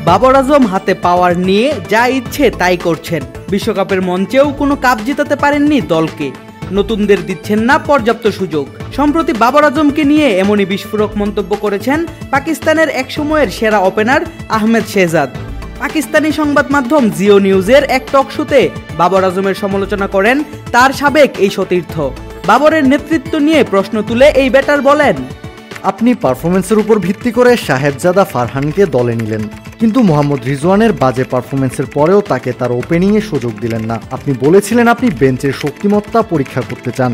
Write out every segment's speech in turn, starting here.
বাবর আজম হাতে পাওয়ার নিয়ে যা ইচ্ছে তাই করছেন। বিশ্বকাপের মঞ্চেও কোনো কাপ জেতাতে পারেননি দলকে, নতুনদের দিচ্ছেন না পর্যাপ্ত সুযোগ। সম্প্রতি বাবর আজমকে নিয়ে এমনই বিস্ফোরক মন্তব্য করেছেন পাকিস্তানের একসময়ের সেরা ওপেনার আহমেদ শেহজাদ। পাকিস্তানি সংবাদ মাধ্যম জিও নিউজের এক টক শোতে বাবর আজমের সমালোচনা করেন তার সাবেক এই সতীর্থ। বাবরের নেতৃত্ব নিয়ে প্রশ্ন তুলে এই ব্যাটার বলেন, আপনি পারফরমেন্সের উপর ভিত্তি করে সাহেবজাদা ফারহানকে দলে নিলেন, কিন্তু মোহাম্মদ রিজওয়ানের বাজে পারফরমেন্সের পরেও তাকে তার ওপেনিংয়ে সুযোগ দিলেন না। আপনি বলেছিলেন আপনি বেঞ্চের শক্তিমত্তা পরীক্ষা করতে চান,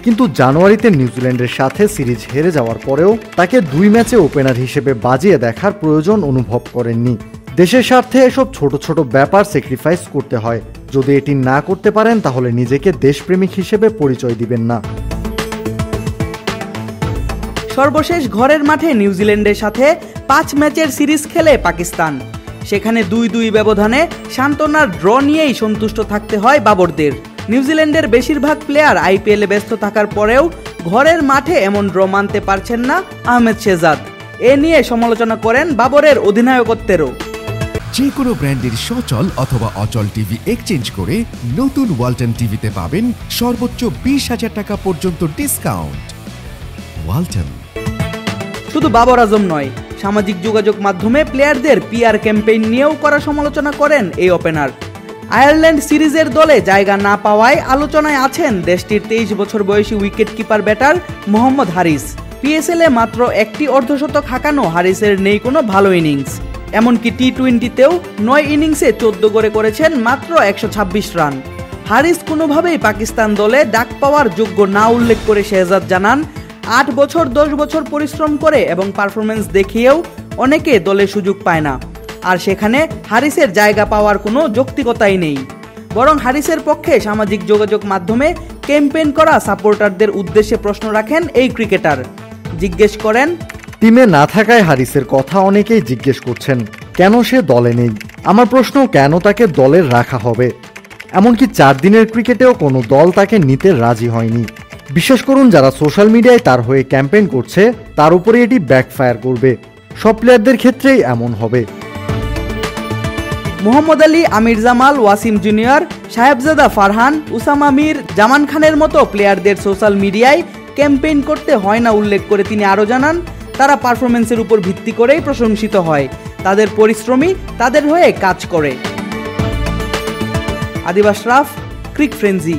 কিন্তু জানুয়ারিতে নিউজিল্যান্ডের সাথে সিরিজ হেরে যাওয়ার পরেও তাকে 2 ম্যাচে ওপেনার হিসেবে বাজিয়ে দেখার প্রয়োজন অনুভব করেননি। দেশের স্বার্থে এসব ছোট ছোট ব্যাপার স্যাক্রিফাইস করতে হয়। যদি এটি না করতে পারেন তাহলে নিজেকে দেশপ্রেমিক হিসেবে পরিচয় দিবেন না। সর্বশেষ ঘরের মাঠে নিউজিল্যান্ডের সাথে 5 ম্যাচের সিরিজ খেলে পাকিস্তান। সেখানে 2-2 ব্যবধানে সান্ত্বনার ড্র নিয়েই সন্তুষ্ট থাকতে হয় বাবরদের। নিউজিল্যান্ডের বেশিরভাগ প্লেয়ার আইপিএলে ব্যস্ত থাকার পরেও ঘরের মাঠে এমন ড্র মানতে পারছেন না আহমেদ শেহজাদ। এ নিয়ে সমালোচনা করেন বাবরের অধিনায়কত্বেরও। যে কোনো ব্র্যান্ডের সচল অথবা অচল টিভি এক্সচেঞ্জ করে নতুন ওয়ালটন টিভিতে পাবেন সর্বোচ্চ 20,000 টাকা পর্যন্ত ডিসকাউন্ট। ওয়ালটন। শুধু বাবর আজম নয়, সামাজিক যোগাযোগ মাধ্যমে প্লেয়ারদের পিআর ক্যাম্পেইন নিয়েও করা সমালোচনা করেন এই ওপেনার। আয়ারল্যান্ড সিরিজের দলে জায়গা না পাওয়ায় আলোচনায় আছেন দেশটির 23 বছর বয়সী উইকেট কিপার ব্যাটার মোহাম্মদ হারিস। পিএসএলে মাত্র একটি অর্ধশতক হাঁকানো হারিসের নেই কোনো ভালো ইনিংস। এমনকি টি-20তেও 9 ইনিংসে 14 করে করেছেন মাত্র 126 রান। হারিস কোনোভাবেই পাকিস্তান দলে ডাক পাওয়ার যোগ্য না উল্লেখ করে শেহজাদ জানান, 8 বছর 10 বছর পরিশ্রম করে এবং পারফরমেন্স দেখিয়েও অনেকে দলে সুযোগ পায় না। আর সেখানে হারিসের জায়গা পাওয়ার কোনো যৌক্তিকতাই নেই। বরং হারিসের পক্ষে সামাজিক যোগাযোগ মাধ্যমে ক্যাম্পেইন করা সাপোর্টারদের উদ্দেশ্যে প্রশ্ন রাখেন এই ক্রিকেটার। জিজ্ঞেস করেন, টিমে না থাকায় হারিসের কথা অনেকেই জিজ্ঞেস করছেন কেন সে দলে নেই। আমার প্রশ্ন, কেন তাকে দলে রাখা হবে? এমনকি 4 দিনের ক্রিকেটেও কোনো দল তাকে নিতে রাজি হয়নি। বিশ্বাস করুন, যারা সোশ্যাল মিডিয়ায় তার হয়ে ক্যাম্পেইন করছে তার উপরে এটি ব্যাকফায়ার করবে। সব প্লেয়ারদের ক্ষেত্রেই এমন হবে। মোহাম্মদ আলী, আমির জামাল, ওয়াসিম জুনিয়র, সাহেবজাদা ফারহান, উসামা মীর, জামান খানের মতো প্লেয়ারদের সোশ্যাল মিডিয়ায় ক্যাম্পেইন করতে হয় না উল্লেখ করে তিনি আরও জানান, তারা পারফরমেন্সের উপর ভিত্তি করেই প্রশংসিত হয়। তাদের পরিশ্রমী তাদের হয়ে কাজ করে। আদিব আশরাফ, ক্রিক ফ্রেঞ্জি।